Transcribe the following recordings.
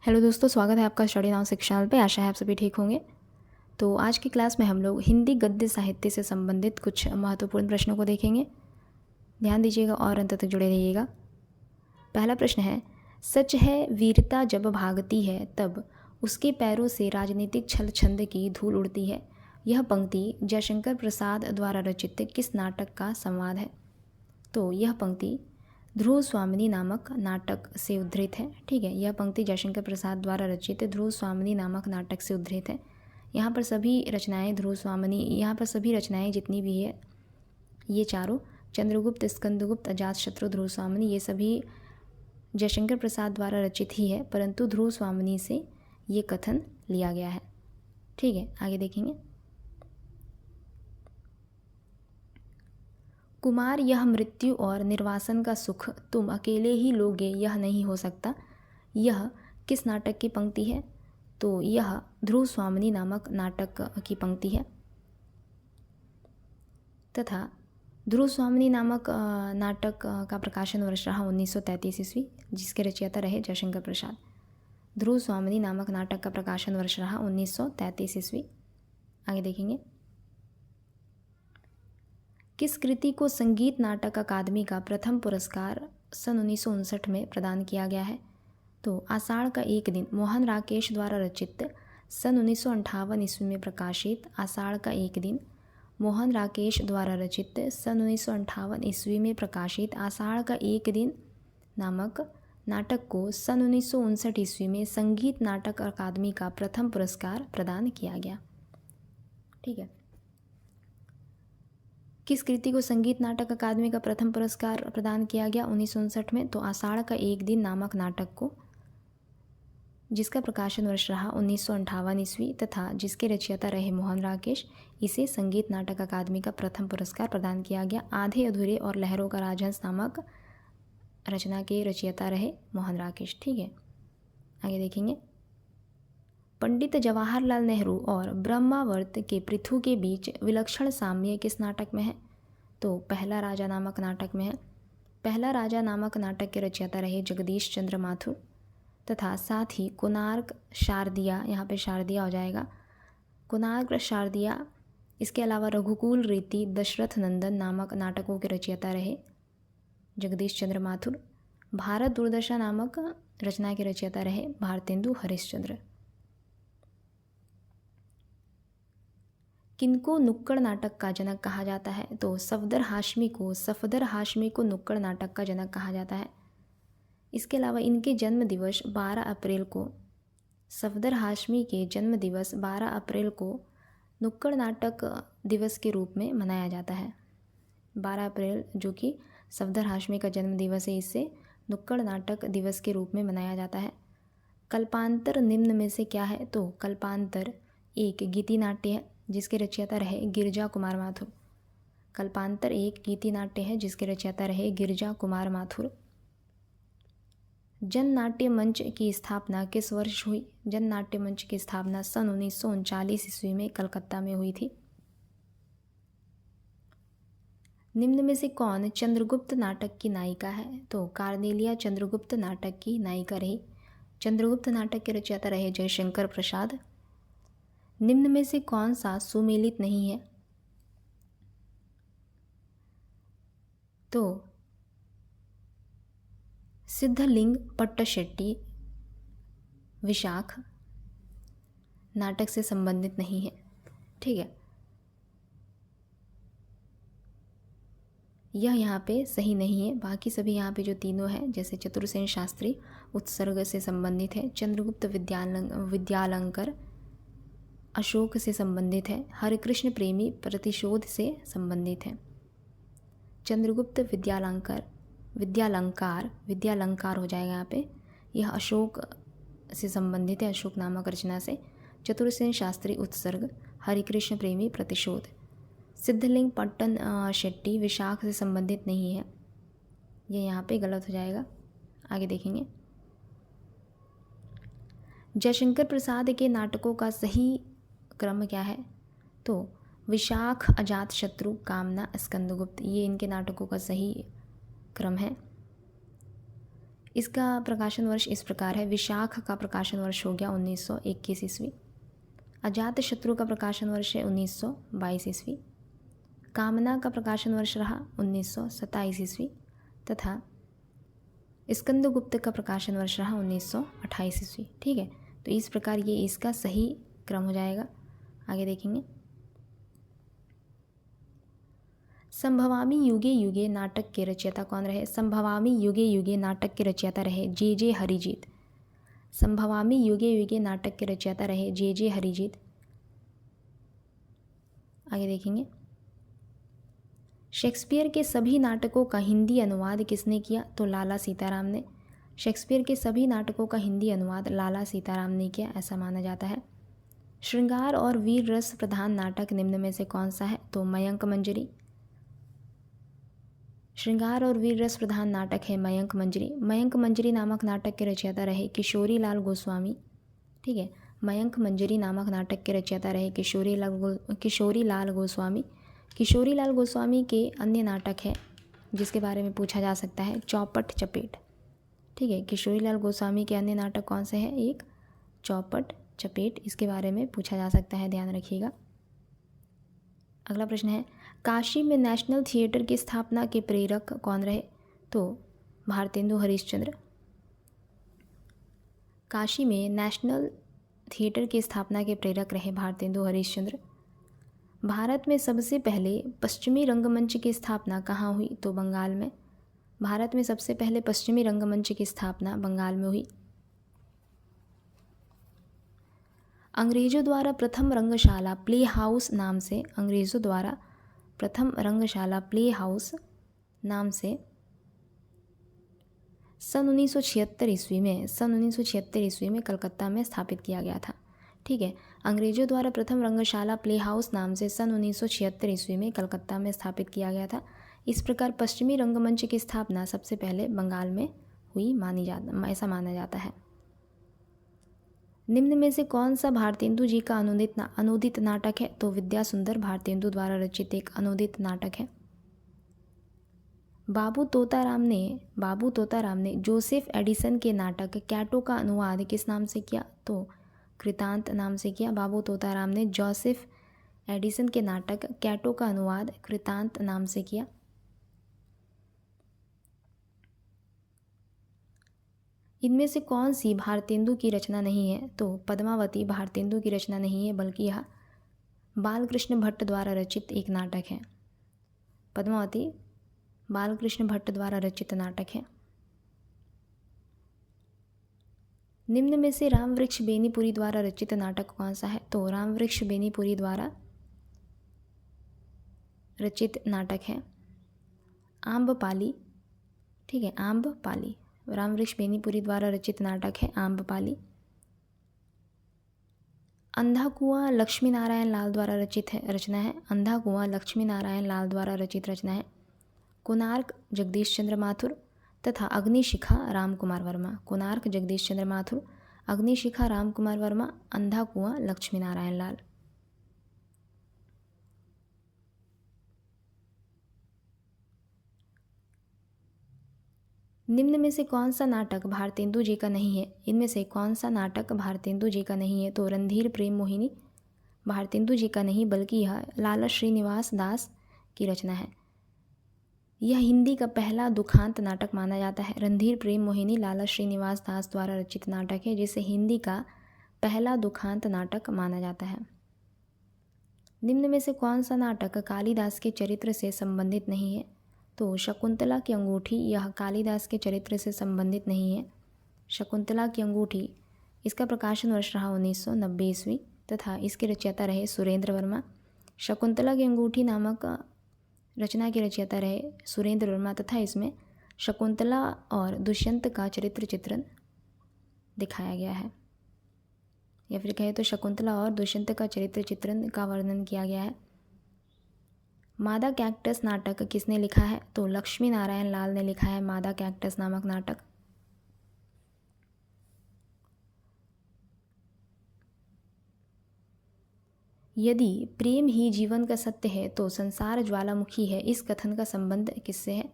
Hello दोस्तों, स्वागत है आपका स्टडी नाउ शिक्षा चैनल पे। आशा है आप सभी ठीक होंगे। तो आज की क्लास में हम लोग हिंदी गद्य साहित्य से संबंधित कुछ महत्वपूर्ण प्रश्नों को देखेंगे। ध्यान दीजिएगा और अंत तक जुड़े रहिएगा। पहला प्रश्न है, सच है वीरता जब भागती है तब उसके पैरों से राजनीतिक छल छंद की धूल उड़ती है। यह पंक्ति जयशंकर प्रसाद द्वारा रचित किस नाटक का संवाद है? तो यह पंक्ति ध्रुव स्वामिनी नामक नाटक से उद्धृत है। ठीक है, यह पंक्ति जयशंकर प्रसाद द्वारा रचित ध्रुव स्वामिनी नामक नाटक से उद्धृत है। यहाँ पर सभी रचनाएं ध्रुव स्वामिनी, यहाँ पर सभी रचनाएं जितनी भी है ये चारों चंद्रगुप्त, स्कंदगुप्त, अजातशत्रु, ध्रुव स्वामिनी, ये सभी जयशंकर प्रसाद द्वारा रचित ही है, परंतु ध्रुव स्वामिनी से ये कथन लिया गया है। ठीक है, आगे देखेंगे। कुमार, यह मृत्यु और निर्वासन का सुख तुम अकेले ही लोगे, यह नहीं हो सकता। यह किस नाटक की पंक्ति है? तो यह ध्रुव स्वामिनी नामक नाटक की पंक्ति है तथा ध्रुव स्वामिनी नामक नाटक का प्रकाशन वर्ष रहा 1933 ईस्वी, जिसके रचयिता रहे जयशंकर प्रसाद। ध्रुव स्वामिनी नामक नाटक का प्रकाशन वर्ष रहा 1933 ईस्वी। आगे देखेंगे। किस कृति को संगीत नाटक अकादमी का प्रथम पुरस्कार सन 1959 में प्रदान किया गया है? तो आषाढ़ का एक दिन, मोहन राकेश द्वारा रचित सन 1958 ईस्वी में प्रकाशित आषाढ़ का एक दिन, मोहन राकेश द्वारा रचित सन 1958 ईस्वी में प्रकाशित आषाढ़ का एक दिन नामक नाटक को सन 1959 ईस्वी में संगीत नाटक अकादमी का प्रथम पुरस्कार प्रदान किया गया। ठीक है, किस कृति को संगीत नाटक अकादमी का प्रथम पुरस्कार प्रदान किया गया 1959 में? तो आषाढ़ का एक दिन नामक नाटक को, जिसका प्रकाशन वर्ष रहा 1958 ईस्वी तथा जिसके रचयिता रहे मोहन राकेश, इसे संगीत नाटक अकादमी का प्रथम पुरस्कार प्रदान किया गया। आधे अधूरे और लहरों का राजहंस नामक रचना के रचयिता रहे मोहन राकेश। ठीक है, आगे देखेंगे। पंडित जवाहरलाल नेहरू और ब्रह्मावर्त के पृथु के बीच विलक्षण साम्य किस नाटक में है? तो पहला राजा नामक नाटक में है। पहला राजा नामक नाटक के रचयिता रहे जगदीश चंद्र माथुर तथा साथ ही कोणार्क शारदिया, यहाँ पे शारदिया हो जाएगा, कोणार्क शारदिया, इसके अलावा रघुकुल रीति, दशरथ नंदन नामक नाटकों के रचयिता रहे जगदीश चंद्र माथुर। भारत दुर्दशा नामक रचना के रचयिता रहे भारतेंदु हरिश्चंद्र। किनको नुक्कड़ नाटक का जनक कहा जाता है? तो सफदर हाशमी को नुक्कड़ नाटक का जनक कहा जाता है। इसके अलावा इनके जन्म दिवस 12 अप्रैल को, सफदर हाशमी के जन्म दिवस 12 अप्रैल को नुक्कड़ नाटक दिवस के रूप में मनाया जाता है। 12 अप्रैल जो कि सफदर हाशमी का जन्म दिवस है, इससे नुक्कड़ नाटक दिवस के रूप में मनाया जाता है। कल्पांतर निम्न में से क्या है? तो कल्पांतर एक गीति नाट्य है जिसके रचयिता रहे गिरिजा कुमार माथुर। कल्पांतर एक गीति नाट्य है जिसके रचयिता रहे गिरिजा कुमार माथुर। जन नाट्य मंच की स्थापना किस वर्ष हुई? जन नाट्य मंच की स्थापना सन 1939 ईस्वी में कलकत्ता में हुई थी। निम्न में से कौन चंद्रगुप्त नाटक की नायिका है? तो कार्नेलिया चंद्रगुप्त नाटक की नायिका रही। चंद्रगुप्त नाटक के रचयिता रहे जयशंकर प्रसाद। निम्न में से कौन सा सुमेलित नहीं है? तो सिद्धलिंग पट्टशेट्टी विशाख नाटक से संबंधित नहीं है। ठीक है, यह यहाँ पे सही नहीं है। बाकी सभी यहाँ पे जो तीनों हैं, जैसे चतुर्सेन शास्त्री उत्सर्ग से संबंधित है, चंद्रगुप्त विद्यालंकर अशोक से संबंधित है, हरिकृष्ण प्रेमी प्रतिशोध से संबंधित है। चंद्रगुप्त विद्यालंकार हो जाएगा यहाँ पे, यह अशोक से संबंधित है, अशोक नामक रचना से। चतुर्सेन शास्त्री उत्सर्ग, हरिकृष्ण प्रेमी प्रतिशोध। सिद्धलिंग पट्टन शेट्टी विशाख से संबंधित नहीं है, ये यहाँ पे गलत हो जाएगा। आगे देखेंगे। जयशंकर प्रसाद के नाटकों का सही क्रम क्या है? तो विशाख, अजातशत्रु, कामना, स्कंदगुप्त, ये इनके नाटकों का सही क्रम है। इसका प्रकाशन वर्ष इस प्रकार है। विशाख का प्रकाशन वर्ष हो गया 1921 ईस्वी। अजातशत्रु का प्रकाशन वर्ष है 1922 ईस्वी। कामना का प्रकाशन वर्ष रहा 1927 ईस्वी तथा स्कंदगुप्त का प्रकाशन वर्ष रहा 1928 ईस्वी। ठीक है, तो इस प्रकार ये इसका सही क्रम हो जाएगा। आगे देखेंगे। संभवामी युगे युगे नाटक के रचयिता कौन रहे? संभवामी युगे युगे नाटक के रचयिता रहे जे हरिजीत। संभवामी युगे युगे नाटक के रचयिता रहे जे हरिजीत। आगे देखेंगे। शेक्सपियर के सभी नाटकों का हिंदी अनुवाद किसने किया? तो लाला सीताराम ने। शेक्सपियर के सभी नाटकों का हिंदी अनुवाद लाला सीताराम ने किया, ऐसा माना जाता है। श्रृंगार और वीर रस प्रधान नाटक निम्न में से कौन सा है? तो मयंक मंजरी। श्रृंगार और वीर रस प्रधान नाटक है मयंक मंजरी। मयंक मंजरी नामक नाटक के रचयिता रहे किशोरी लाल गोस्वामी। ठीक है, मयंक मंजरी नामक नाटक के रचयिता रहे किशोरी लाल गोस्वामी। किशोरी लाल गोस्वामी के अन्य नाटक है जिसके बारे में पूछा जा सकता है चौपट चपेट। ठीक है, किशोरी लाल गोस्वामी के अन्य नाटक कौन से हैं? एक चौपट चपेट, इसके बारे में पूछा जा सकता है, ध्यान रखिएगा। अगला प्रश्न है, काशी में नेशनल थिएटर की स्थापना के प्रेरक कौन रहे? तो भारतेंदु हरिश्चंद्र। काशी में नेशनल थिएटर की स्थापना के प्रेरक रहे भारतेंदु हरिश्चंद्र। भारत में सबसे पहले पश्चिमी रंगमंच की स्थापना कहाँ हुई? तो बंगाल में। भारत में सबसे पहले पश्चिमी रंगमंच की स्थापना बंगाल में हुई। अंग्रेजों द्वारा प्रथम रंगशाला प्ले हाउस नाम से सन 1976 ईस्वी में कलकत्ता में स्थापित किया गया था। ठीक है, अंग्रेजों द्वारा प्रथम रंगशाला प्ले हाउस नाम से सन 1976 ईस्वी में कलकत्ता में स्थापित किया गया था। इस प्रकार पश्चिमी रंगमंच की स्थापना सबसे पहले बंगाल में हुई ऐसा माना जाता है। निम्न में से कौन सा भारतेंदु जी का अनुदित नाटक है? तो विद्या सुंदर भारतेंदु द्वारा रचित एक अनुदित नाटक है। बाबू तोताराम ने जोसेफ एडिसन के नाटक कैटो का अनुवाद किस नाम से किया? तो कृतांत नाम से किया। बाबू तोताराम ने जोसेफ एडिसन के नाटक कैटो का अनुवाद कृतांत नाम से किया। इनमें से कौन सी भारतेंदु की रचना नहीं है? तो पद्मावती भारतेंदु की रचना नहीं है, बल्कि यह बालकृष्ण भट्ट द्वारा रचित एक नाटक है। पद्मावती बालकृष्ण भट्ट द्वारा रचित नाटक है। निम्न में से रामवृक्ष बेनीपुरी द्वारा रचित नाटक कौन सा है? तो रामवृक्ष बेनीपुरी द्वारा रचित नाटक है आम्रपाली। ठीक है, आम्रपाली। रामवृक्ष बेनीपुरी द्वारा रचित नाटक है आम्रपाली। अंधा कुआं लक्ष्मी नारायण लाल द्वारा रचना है। अंधा कुआं लक्ष्मी नारायण लाल द्वारा रचित रचना है। कोणार्क जगदीश चंद्र माथुर तथा अग्निशिखा रामकुमार वर्मा। कोणार्क जगदीश चंद्र माथुर, अग्निशिखा रामकुमार वर्मा, अंधा कुआं लक्ष्मी नारायण लाल। निम्न में से कौन सा नाटक भारतेंदु जी का नहीं है? इनमें से कौन सा नाटक भारतेंदु जी का नहीं है? तो रणधीर प्रेम मोहिनी भारतेंदु जी का नहीं, बल्कि यह लाला श्रीनिवास दास की रचना है। यह हिंदी का पहला दुखांत नाटक माना जाता है। रणधीर प्रेम मोहिनी लाला श्रीनिवास दास द्वारा रचित नाटक है, जिसे हिंदी का पहला दुखांत नाटक माना जाता है। निम्न में से कौन सा नाटक कालिदास के चरित्र से संबंधित नहीं है? तो शकुंतला की अंगूठी, यह कालिदास के चरित्र से संबंधित नहीं है। शकुंतला की अंगूठी, इसका प्रकाशन वर्ष रहा 1990 ईस्वी तथा इसके रचयिता रहे सुरेंद्र वर्मा। शकुंतला की अंगूठी नामक रचना के रचयिता रहे सुरेंद्र वर्मा तथा इसमें शकुंतला और दुष्यंत का चरित्र चित्रण दिखाया गया है, या फिर कहे तो शकुंतला और दुष्यंत का चरित्र चित्रण का वर्णन किया गया है। मादा कैक्टस नाटक किसने लिखा है? तो लक्ष्मी नारायण लाल ने लिखा है मादा कैक्टस नामक नाटक। यदि प्रेम ही जीवन का सत्य है तो संसार ज्वालामुखी है, इस कथन का संबंध किससे है?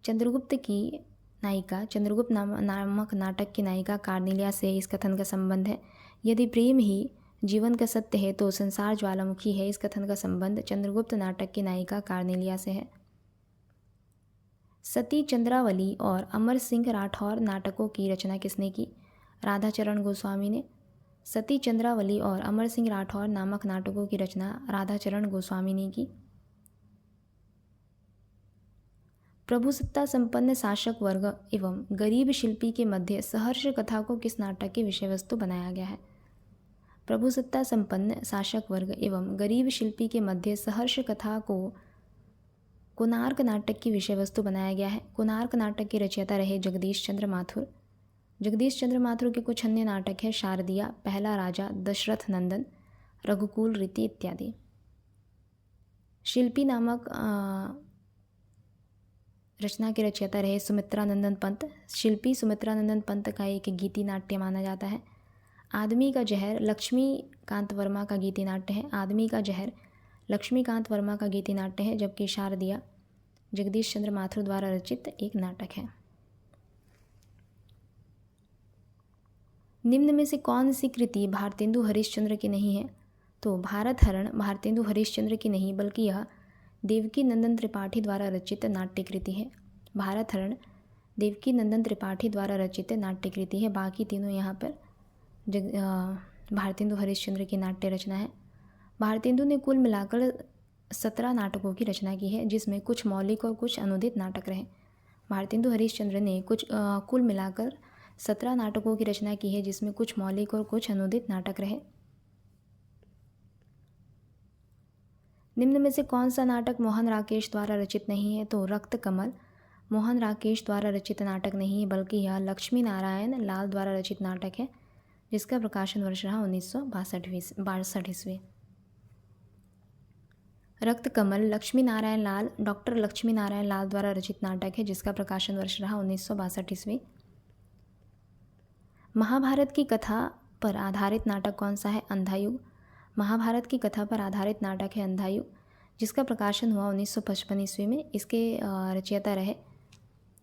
चंद्रगुप्त की नायिका चंद्रगुप्त नामक नाटक की नायिका कार्नेलिया से इस कथन का संबंध है। यदि प्रेम ही जीवन का सत्य है तो संसार ज्वालामुखी है। इस कथन का संबंध चंद्रगुप्त नाटक की नायिका कार्नेलिया से है। सती चंद्रावली और अमर सिंह राठौर नाटकों की रचना किसने की? राधाचरण गोस्वामी ने। सती चंद्रावली और अमर सिंह राठौर नामक नाटकों की रचना राधाचरण गोस्वामी ने की। प्रभुसत्ता संपन्न शासक वर्ग एवं गरीब शिल्पी के मध्य सहर्ष कथा को किस नाटक की विषय वस्तु बनाया गया है? प्रभुसत्ता संपन्न शासक वर्ग एवं गरीब शिल्पी के मध्य सहर्ष कथा को कोणार्क नाटक की विषय वस्तु बनाया गया है। कोणार्क नाटक के रचयिता रहे जगदीश चंद्र माथुर। जगदीश चंद्र माथुर के कुछ अन्य नाटक है शारदिया, पहला राजा, दशरथ नंदन, रघुकुल रीति इत्यादि। शिल्पी नामक रचना के रचयिता रहे सुमित्रानंदन पंत। शिल्पी सुमित्रानंदन पंत का एक गीति नाट्य माना जाता है। आदमी का जहर लक्ष्मीकांत वर्मा का गीति नाट्य है। आदमी का जहर लक्ष्मीकांत वर्मा का गीति नाट्य है, जबकि शारदिया जगदीश चंद्र माथुर द्वारा रचित एक नाटक है। निम्न में से कौन सी कृति भारतेंदु हरिश्चंद्र की नहीं है? तो भारत हरण भारतेंदु हरिश्चंद्र की नहीं, बल्कि यह देवकी नंदन त्रिपाठी द्वारा रचित नाट्य कृति है। भारत हरण देवकी नंदन त्रिपाठी द्वारा रचित नाट्य कृति है। बाकी तीनों यहाँ पर भारतेंदु हरिश्चंद्र की नाट्य रचना है। भारतेंदु ने कुल मिलाकर 17 नाटकों की रचना की है, जिसमें कुछ मौलिक और कुछ अनुदित नाटक रहे। भारतेंदु हरिश्चंद्र ने कुल मिलाकर 17 नाटकों की रचना की है, जिसमें कुछ मौलिक और कुछ अनुदित नाटक रहे। निम्न में से कौन सा नाटक मोहन राकेश द्वारा रचित नहीं है? तो रक्त कमल मोहन राकेश द्वारा रचित नाटक नहीं है, बल्कि यह लक्ष्मी नारायण लाल द्वारा रचित नाटक है, जिसका प्रकाशन वर्ष रहा 1962 ईस्वी। रक्त कमल लक्ष्मी नारायण लाल डॉक्टर लक्ष्मी नारायण लाल द्वारा रचित नाटक है, जिसका प्रकाशन वर्ष रहा 1962 ईस्वी। महाभारत की कथा पर आधारित नाटक कौन सा है? अंधायुग महाभारत की कथा पर आधारित नाटक है अंधायुग, जिसका प्रकाशन हुआ 1955 ईस्वी में। इसके रचयिता रहे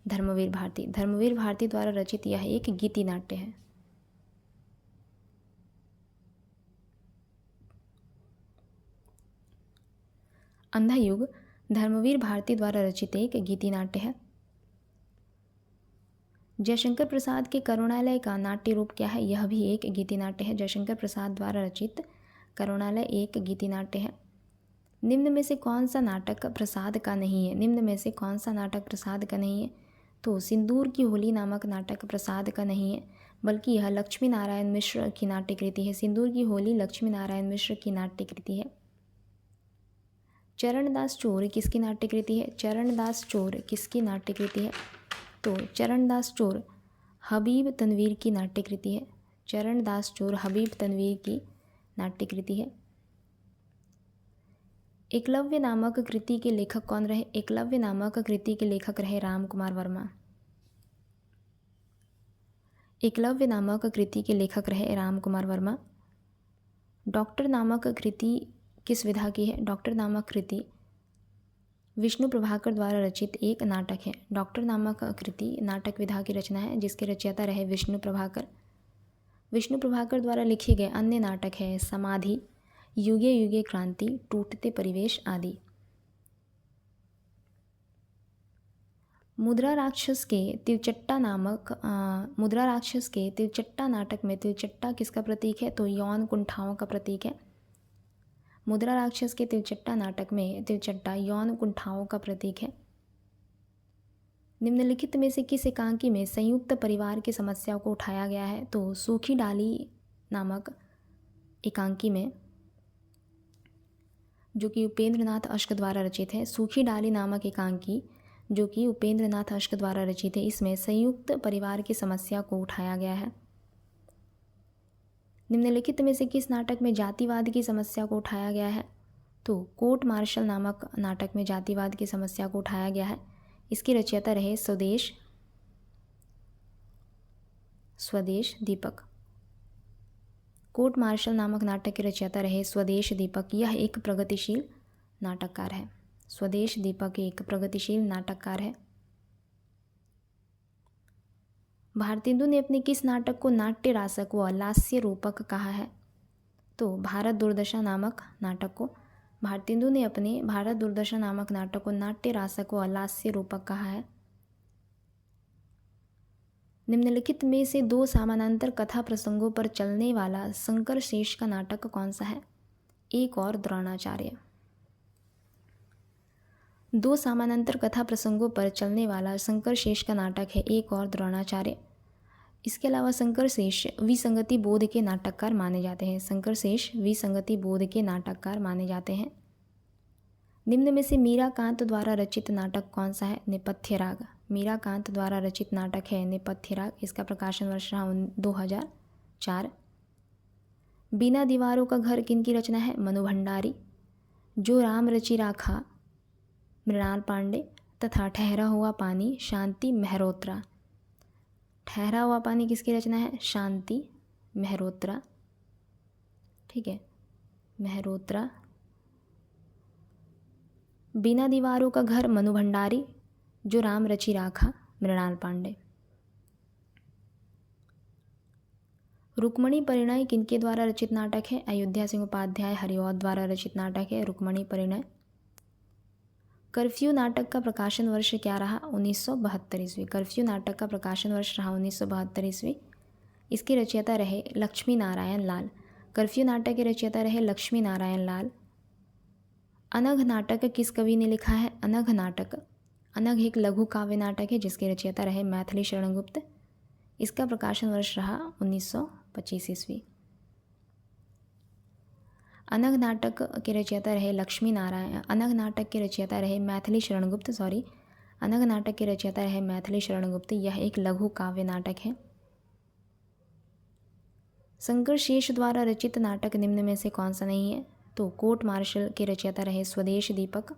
धर्मवीर भारती। धर्मवीर भारती द्वारा रचित यह एक गीति नाट्य है। अंधायुग धर्मवीर भारती द्वारा रचित एक गीति नाट्य है। जयशंकर प्रसाद के करुणालय का नाट्य रूप क्या है? यह भी एक गीति नाट्य है। जयशंकर प्रसाद द्वारा रचित करुणालय एक गीति नाट्य है। निम्न में से कौन सा नाटक प्रसाद का नहीं है? निम्न में से कौन सा नाटक प्रसाद का नहीं है? तो सिंदूर की होली नामक नाटक प्रसाद का नहीं है, बल्कि यह लक्ष्मी नारायण मिश्र की नाट्य कृति है। सिंदूर की होली लक्ष्मी नारायण मिश्र की नाट्य कृति है। चरणदास चोर किसकी नाट्य कृति है? चरणदास चोर किसकी नाट्य कृति है? तो चरणदास चोर हबीब तनवीर की नाट्य कृति है। चरणदास चोर हबीब तनवीर की नाट्य कृति है। एकलव्य नामक कृति के लेखक कौन रहे? एकलव्य नामक कृति के लेखक रहे राम कुमार वर्मा। एकलव्य नामक कृति के लेखक रहे राम कुमार वर्मा। डॉक्टर नामक कृति किस विधा की है? डॉक्टर नामक कृति विष्णु प्रभाकर द्वारा रचित एक नाटक है। डॉक्टर नामक कृति नाटक विधा की रचना है, जिसके रचयिता रहे विष्णु प्रभाकर। विष्णु प्रभाकर द्वारा लिखे गए अन्य नाटक है समाधि, युगे युगे क्रांति, टूटते परिवेश आदि। मुद्रा राक्षस के तिलचट्टा नाटक में तिलचट्टा किसका प्रतीक है? तो यौन कुंठाओं का प्रतीक है। मुद्रा राक्षस के तिलचट्टा नाटक में तिलचट्टा यौन कुंठाओं का प्रतीक है। निम्नलिखित में से किस एकांकी में संयुक्त परिवार की समस्या को उठाया गया है? तो सूखी डाली नामक एकांकी में, जो कि उपेंद्र नाथ अश्क द्वारा रचित है। सूखी डाली नामक एकांकी जो कि उपेंद्र नाथ अश्क द्वारा रचित है, इसमें संयुक्त परिवार की समस्या को उठाया गया है। निम्नलिखित में से किस नाटक में जातिवाद की समस्या को उठाया गया है? तो कोर्ट मार्शल नामक नाटक में जातिवाद की समस्या को उठाया गया है। इसके रचयिता रहे स्वदेश दीपक। कोर्ट मार्शल नामक नाटक के रचयिता रहे स्वदेश दीपक। यह एक प्रगतिशील नाटककार है। स्वदेश दीपक एक प्रगतिशील नाटककार है। भारतेंदु ने अपने किस नाटक को नाट्य रासक व लास्य रूपक कहा है? तो भारत दुर्दशा नामक नाटक को भारतेंदु ने अपने भारत दुर्दशा नामक नाटक को नाट्य रासक व लास्य रूपक कहा है। निम्नलिखित में से दो समानांतर कथा प्रसंगों पर चलने वाला शंकर शेष का नाटक कौन सा है? एक और द्रोणाचार्य। दो समानांतर कथा प्रसंगों पर चलने वाला शंकर शेष का नाटक है एक और द्रोणाचार्य। इसके अलावा शंकर शेष विसंगति बोध के नाटककार माने जाते हैं। शंकर शेष विसंगति बोध के नाटककार माने जाते हैं। निम्न में से मीराकांत द्वारा रचित नाटक कौन सा है? नेपथ्य राग। मीराकांत द्वारा रचित नाटक है नेपथ्य राग। इसका प्रकाशन वर्ष रहा 2004। बिना दीवारों का घर किनकी रचना है? मनु भंडारी। जो राम रचि राखा मृणाल पांडे तथा ठहरा हुआ पानी शांति मेहरोत्रा। ठहरा हुआ पानी किसकी रचना है? शांति मेहरोत्रा। ठीक है, मेहरोत्रा। बिना दीवारों का घर मनु भंडारी। जो राम रचि राखा मृणाल पांडे। रुक्मणी परिणय किनके द्वारा रचित नाटक है? अयोध्या सिंह उपाध्याय हरिऔध द्वारा रचित नाटक है रुक्मणी परिणय। कर्फ्यू नाटक का प्रकाशन वर्ष क्या रहा? 1972 ईस्वी। कर्फ्यू नाटक का प्रकाशन वर्ष रहा 1972 ईस्वी। इसके रचयिता रहे लक्ष्मी नारायण लाल। कर्फ्यू नाटक के रचयिता रहे लक्ष्मी नारायण लाल। अनघ नाटक किस कवि ने लिखा है? अनघ नाटक। अनघ एक लघु काव्य नाटक है जिसके रचयिता रहे मैथिली शरण गुप्त। इसका प्रकाशन वर्ष रहा 1925 ईस्वी। अनघ नाटक के रचयिता रहे लक्ष्मी नारायण। अनघ नाटक के रचयिता रहे मैथिली शरण गुप्त। अनघ नाटक के रचयिता रहे मैथिली शरण गुप्त। यह एक लघु काव्य नाटक है। शंकर शेष द्वारा रचित नाटक निम्न में से कौन सा नहीं है? तो कोर्ट मार्शल के रचयिता रहे स्वदेश दीपक।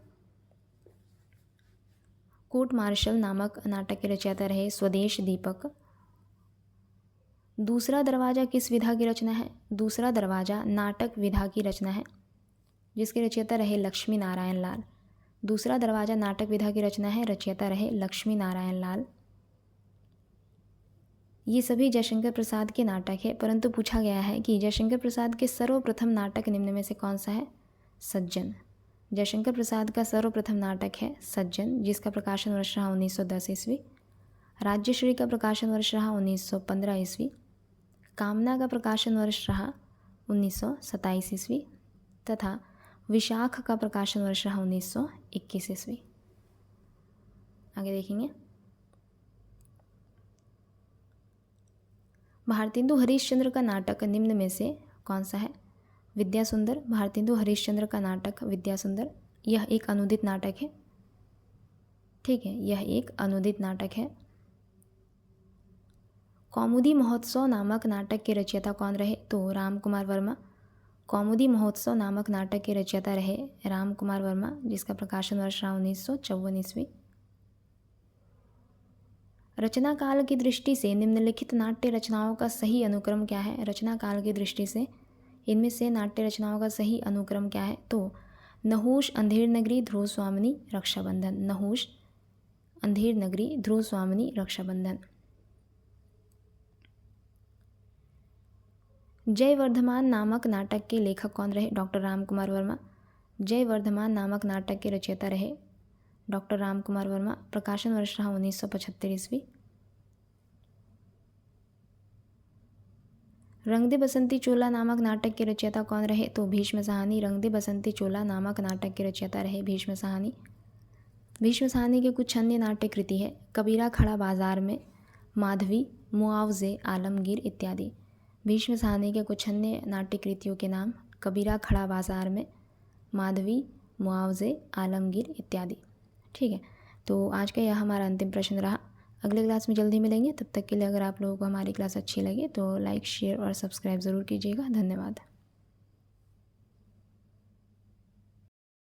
कोर्ट मार्शल नामक नाटक के रचयिता रहे स्वदेश दीपक। दूसरा दरवाज़ा किस विधा की रचना है? दूसरा दरवाज़ा नाटक विधा की रचना है जिसके रचयिता रहे लक्ष्मी नारायण लाल। दूसरा दरवाज़ा नाटक विधा की रचना है, रचयिता रहे लक्ष्मी नारायण लाल। ये सभी जयशंकर प्रसाद के नाटक है, परंतु पूछा गया है कि जयशंकर प्रसाद के सर्वप्रथम नाटक निम्न में से कौन सा है? सज्जन। जयशंकर प्रसाद का सर्वप्रथम नाटक है सज्जन, जिसका प्रकाशन वर्ष रहा 1910 ईस्वी। राज्यश्री का प्रकाशन वर्ष रहा 1915 ईस्वी। कामना का प्रकाशन वर्ष रहा 1927 ईस्वी तथा विशाख का प्रकाशन वर्ष रहा 1921 ईस्वी। आगे देखेंगे। भारतेंदु हरिश्चंद्र का नाटक निम्न में से कौन सा है? विद्या सुंदर। भारतेंदु हरिश्चंद्र का नाटक विद्या सुंदर यह एक अनुदित नाटक है। ठीक है, यह एक अनुदित नाटक है। कौमुदी महोत्सव नामक नाटक के रचयिता कौन रहे? तो राम कुमार वर्मा। कौमुदी महोत्सव नामक नाटक के रचयिता रहे राम कुमार वर्मा, जिसका प्रकाशन वर्ष रहा 1954 ईस्वी। रचना काल की दृष्टि से निम्नलिखित नाट्य रचनाओं का सही अनुक्रम क्या है? रचना काल की दृष्टि से इनमें से नाट्य रचनाओं का सही अनुक्रम क्या है? तो नहुष, अंधेर नगरी, ध्रुव स्वामिनी, रक्षाबंधन। नहुष, अंधेर नगरी, ध्रुव स्वामिनी, रक्षाबंधन। जय वर्धमान नामक नाटक के लेखक कौन रहे? डॉक्टर राम कुमार वर्मा। जय वर्धमान नामक नाटक के रचयिता रहे डॉक्टर राम कुमार वर्मा। प्रकाशन वर्ष रहा 1975 ईस्वी। रंग दे बसंती चोला नामक नाटक के रचयिता कौन रहे? तो भीष्म साहनी। रंग दे बसंती चोला नामक नाटक के रचयिता रहे भीष्म साहनी। भीष्म साहनी के कुछ अन्य नाट्य कृति है कबीरा खड़ा बाजार में, माधवी, मुआवजे, आलमगीर इत्यादि। भीष्म साहनी के कुछ अन्य नाट्य कृतियों के नाम कबीरा खड़ा बाजार में, माधवी, मुआवजे, आलमगीर इत्यादि। ठीक है, तो आज का यह हमारा अंतिम प्रश्न रहा। अगले क्लास में जल्दी मिलेंगे। तब तक के लिए अगर आप लोगों को हमारी क्लास अच्छी लगे तो लाइक, शेयर और सब्सक्राइब ज़रूर कीजिएगा। धन्यवाद।